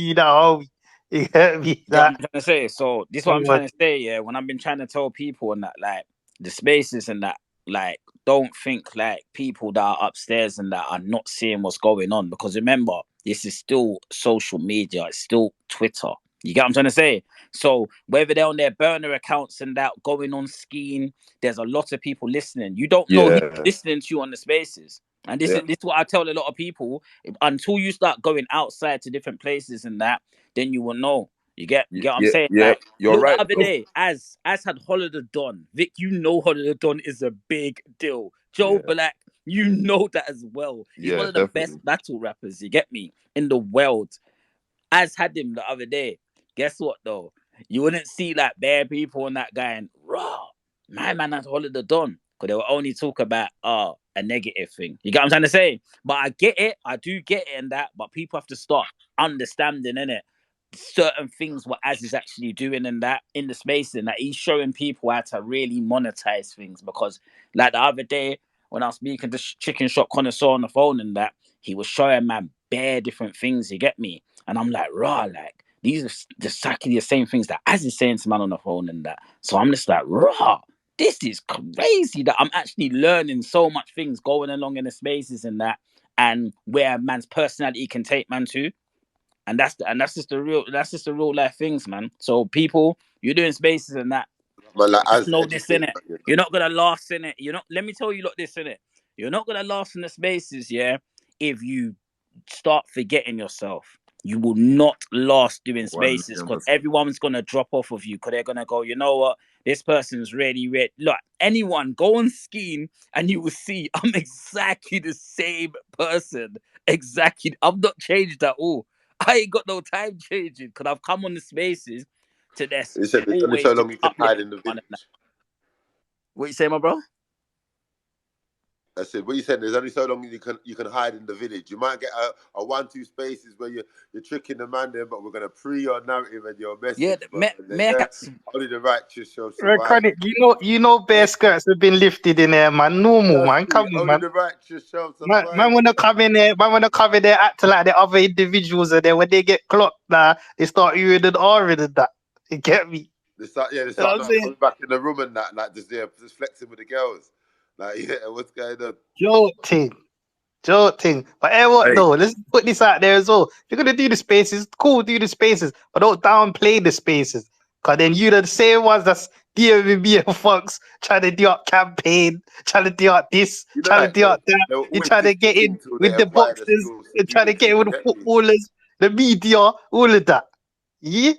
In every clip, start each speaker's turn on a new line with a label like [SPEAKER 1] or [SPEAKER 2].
[SPEAKER 1] You know, you get me?
[SPEAKER 2] Yeah, I'm
[SPEAKER 1] That
[SPEAKER 2] trying to say. So this is what I'm trying to say. Yeah, when I've been trying to tell people and that, like the spaces and that, like don't think like people that are upstairs and that are not seeing what's going on, because remember, this is still social media. It's still Twitter. You get what I'm trying to say? So whether they're on their burner accounts and that going on skiing, there's a lot of people listening. You don't know who's
[SPEAKER 3] Yeah,
[SPEAKER 2] listening to you on the spaces. And
[SPEAKER 3] yeah,
[SPEAKER 2] this is what I tell a lot of people. Until you start going outside to different places and that, then you will know. You get what I'm
[SPEAKER 3] yeah,
[SPEAKER 2] saying?
[SPEAKER 3] yeah.
[SPEAKER 2] Like,
[SPEAKER 3] You're
[SPEAKER 2] look the
[SPEAKER 3] right,
[SPEAKER 2] other
[SPEAKER 3] though.
[SPEAKER 2] day, as had Holiday Don. Vic, you know Holiday Don is a big deal. Joe
[SPEAKER 3] Yeah,
[SPEAKER 2] Black, you know that as well. He's one
[SPEAKER 3] yeah,
[SPEAKER 2] of the best
[SPEAKER 3] definitely.
[SPEAKER 2] battle rappers, you get me, in the world. As had him the other day. Guess what though? You wouldn't see like bare people and that guy and raw. My man has Holiday Don. Because they will only talk about a negative thing. You get what I'm trying to say? But I get it, I do get it and that, but people have to start understanding in it certain things what Az is actually doing in that in the space and that he's showing people how to really monetize things, because like the other day when I was speaking to chicken shop connoisseur on the phone and that, he was showing man bare different things, you get me? And I'm like, raw, like these are exactly the same things that Az is saying to man on the phone and that. So I'm just like, raw, this is crazy that I'm actually learning so much things going along in the spaces and that, and where man's personality can take man to. And that's just the real life things, man. So people, you're doing spaces and that,
[SPEAKER 3] Man, like
[SPEAKER 2] just
[SPEAKER 3] as
[SPEAKER 2] know this in
[SPEAKER 3] educated.
[SPEAKER 2] it. You're not gonna last in it. You're not. Let me tell you, look this in it. You're not gonna last in the spaces, yeah. If you start forgetting yourself, you will not last doing
[SPEAKER 3] One
[SPEAKER 2] spaces,
[SPEAKER 3] million
[SPEAKER 2] because
[SPEAKER 3] percent.
[SPEAKER 2] everyone's gonna drop off of you. Because they're gonna go, you know what? This person's really red. Look, anyone go on skiing and you will see I'm exactly the same person. Exactly. I'm not changed at all. I ain't got no time changing because I've come on the spaces to this
[SPEAKER 3] He said there's only
[SPEAKER 2] always
[SPEAKER 3] so
[SPEAKER 2] just
[SPEAKER 3] long you can hide
[SPEAKER 2] uplift
[SPEAKER 3] in the
[SPEAKER 2] everyone and that.
[SPEAKER 3] village.
[SPEAKER 2] What you say, my bro?
[SPEAKER 3] I said, what you said, there's only so long you can hide in the village. You might get a 1-2 spaces where you're tricking the man there, but we're gonna pre your narrative and your
[SPEAKER 2] Yeah,
[SPEAKER 3] message. But
[SPEAKER 2] me
[SPEAKER 3] yeah,
[SPEAKER 2] has
[SPEAKER 3] only the righteous shall survive.
[SPEAKER 1] Chronic, bare skirts have been lifted in there, man. Normal, man.
[SPEAKER 3] Trust
[SPEAKER 1] Come
[SPEAKER 3] me,
[SPEAKER 1] on,
[SPEAKER 3] only
[SPEAKER 1] man.
[SPEAKER 3] the righteous shall
[SPEAKER 1] Man
[SPEAKER 3] survive.
[SPEAKER 1] wanna come in there, acting like the other individuals are there. When they get clocked, they start hearing and ahhing and that. You get me?
[SPEAKER 3] They
[SPEAKER 1] You know what
[SPEAKER 3] start
[SPEAKER 1] I'm
[SPEAKER 3] not
[SPEAKER 1] saying?
[SPEAKER 3] coming back in the room and that, like just flexing with the girls. Like, yeah, what's going on?
[SPEAKER 1] Joke thing. Joke thing. But hey, what
[SPEAKER 3] Hey,
[SPEAKER 1] though? Let's put this out there as well. If you're gonna do the spaces, cool, do the spaces, but don't downplay the spaces. Cause then you the same ones that's DMing me and Fox trying to do up campaign, trying to do up this,
[SPEAKER 3] you know,
[SPEAKER 1] trying to
[SPEAKER 3] like
[SPEAKER 1] do up that.
[SPEAKER 3] they'll
[SPEAKER 1] You
[SPEAKER 3] always
[SPEAKER 1] trying
[SPEAKER 3] do
[SPEAKER 1] to get in
[SPEAKER 3] anything till they
[SPEAKER 1] with the
[SPEAKER 3] acquire the
[SPEAKER 1] boxers,
[SPEAKER 3] skills to
[SPEAKER 1] and
[SPEAKER 3] do
[SPEAKER 1] trying
[SPEAKER 3] the
[SPEAKER 1] to get
[SPEAKER 3] thing.
[SPEAKER 1] in
[SPEAKER 3] You
[SPEAKER 1] with the
[SPEAKER 3] get me?
[SPEAKER 1] footballers, the media, all of that. Yeah?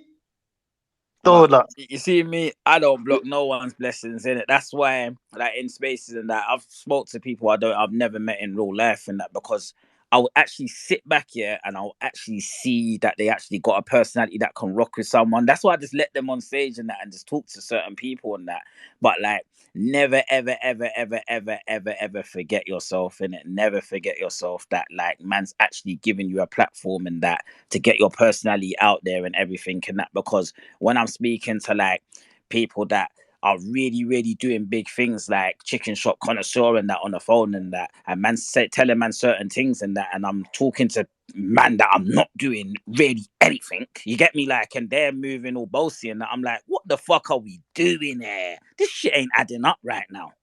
[SPEAKER 2] but
[SPEAKER 1] Don't that.
[SPEAKER 2] you see me, I don't block no one's blessings in it. That's why, like in spaces and that, I've spoke to people I've never met in real life and that, because I'll actually sit back here and I'll actually see that they actually got a personality that can rock with someone. That's why I just let them on stage and that and just talk to certain people and that. But like, never, ever, ever, ever, ever, ever, ever forget yourself in it. Never forget yourself that like man's actually giving you a platform and that to get your personality out there and everything and that, because when I'm speaking to like people that are really, really doing big things like chicken shop connoisseur and that on the phone and that, and man say, telling man certain things and that, and I'm talking to man that I'm not doing really anything. You get me, like, and they're moving all bossy and that. I'm like, what the fuck are we doing here? This shit ain't adding up right now.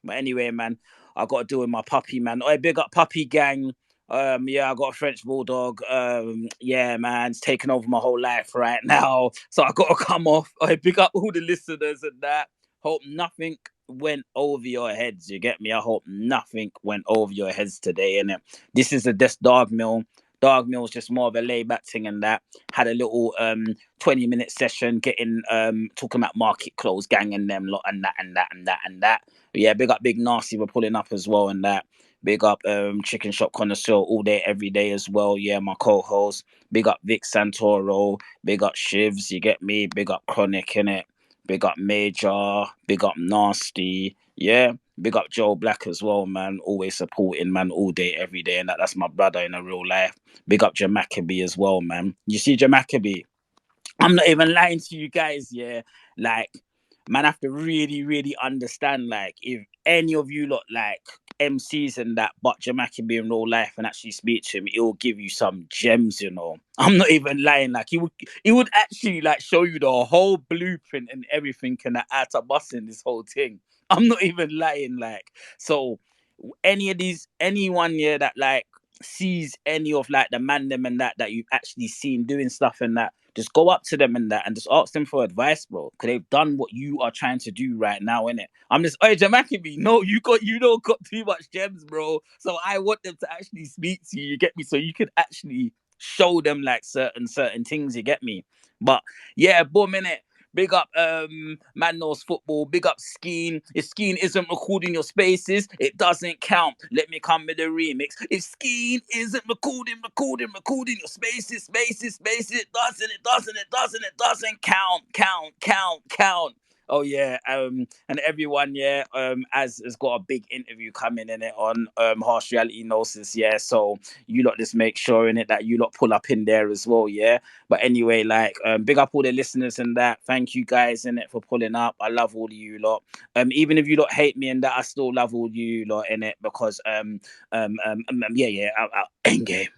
[SPEAKER 2] But anyway, man, I got to deal with my puppy, man. Oh, big up puppy gang. Yeah, I got a French bulldog. Yeah, man, it's taking over my whole life right now. So I got to come off. I big up all the listeners and that. Hope nothing went over your heads. You get me? I hope nothing went over your heads today. And this is a this dog mill. Dog Mill's just more of a laid back thing and that. Had a little 20-minute session getting talking about market close gang and them lot and that and that and that and that. But yeah, big up Big Nasty for pulling up as well and that. Big up Chicken Shop Connoisseur all day, every day as well. Yeah, my co-host. Big up Vic Santoro. Big up Shivs, you get me? Big up Chronic in it. Big up Major. Big up Nasty. Yeah. Big up Joe Black as well, man. Always supporting, man, all day, every day. And that's my brother in a real life. Big up Jamaica as well, man. You see Jamaica, I'm not even lying to you guys, yeah. Like, man have to really, really understand, like, if any of you lot like MCs and that, but Jamaican in real life and actually speak to him, it'll give you some gems, you know. I'm not even lying. Like, he would actually like show you the whole blueprint and everything and that out of busting this whole thing. I'm not even lying. Like, so anyone here that like sees any of like the man them and that you've actually seen doing stuff and that, just go up to them and that and just ask them for advice, bro. Because they've done what you are trying to do right now, innit? I'm just, hey, Jamaican, no, you don't got too much gems, bro. So I want them to actually speak to you, get me? So you can actually show them like certain things, you get me? But yeah, boom, innit? Big up Man Knows Football. Big up Skeen. If Skeen isn't recording your spaces, it doesn't count. Let me come with a remix. If Skeen isn't recording your spaces, it doesn't count. Oh yeah, and everyone, yeah, has got a big interview coming in it on Harsh Reality Gnosis, yeah. So you lot just make sure in it that you lot pull up in there as well, yeah. But anyway, like, big up all the listeners and that. Thank you guys in it for pulling up. I love all of you lot. Even if you lot hate me and that, I still love all you lot in it because yeah, Endgame.